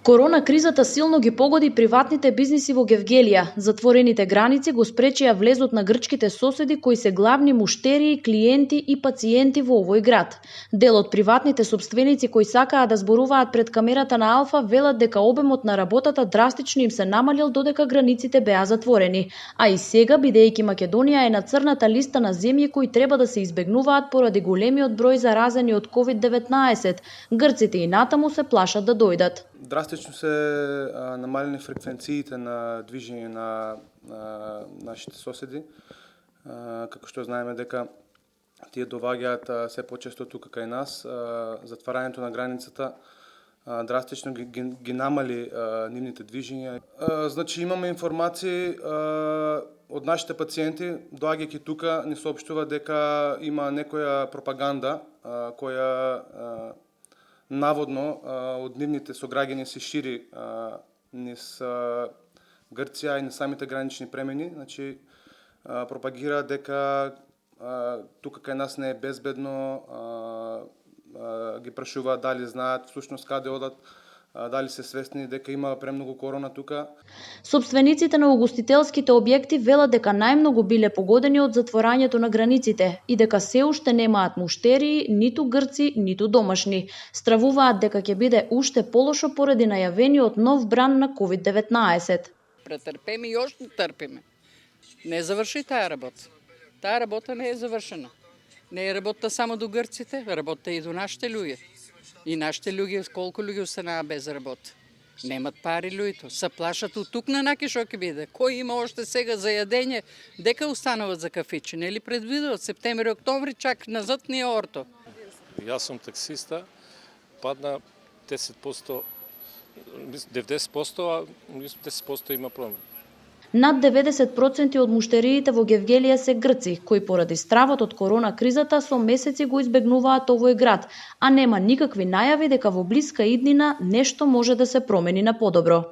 Корона кризата силно ги погоди приватните бизниси во Гевгелија. Затворените граници го спречија влезот на грчките соседи кои се главни муштерии, клиенти и пациенти во овој град. Дел од приватните собственици кои сакаат да зборуваат пред камерата на Алфа велат дека обемот на работата драстично им се намалил додека границите беа затворени. А и сега, бидејќи Македонија е на црната листа на земји кои треба да се избегнуваат поради големиот број заразени од COVID-19, грците и натаму се плашат да дојдат. Драстично се намалени фреквенциите на движење на нашите соседи. Како што знаеме дека тие доваѓаат се почесто тука кај нас. Затварањето на границата драстично ги намали нивните движења. Значи имаме информации од нашите пациенти, доаѓајќи тука ни соопштува дека има некоја пропаганда која наводно од нивните сограѓани се шири низ Грција и на самите гранични премини. Значи, пропагира дека тука кај нас не е безбедно, ги прашуваат дали знаат всушност каде одат, дали се свесни дека има премногу корона тука. Собствениците на угостителските објекти велат дека најмногу биле погодени од затворањето на границите и дека се уште немаат муштерии, ниту грци, ниту домашни. Стравуваат дека ќе биде уште полошо поради најавениот нов бран на COVID-19. Претрпеме и още трпиме. Не заврши таа работа. Таа работа не е завршена. Не е работа само до грците, работа и до нашите луѓе. И нашите луѓе, колку луѓе останаа без работа. Немат пари луѓето, се плашат од тук на наки што ќе биде. Кој има още сега за јадење, дека остануват за кафичи, нели предвидуват септември, октомври, чак назад ни е орто. Јас сум таксиста, падна 10%, 90%, а 10% има проблем. Над 90% од муштериите во Гевгелија се грци, кои поради стравот од корона кризата со месеци го избегнуваат овој град, а нема никакви најави дека во блиска иднина нешто може да се промени на подобро.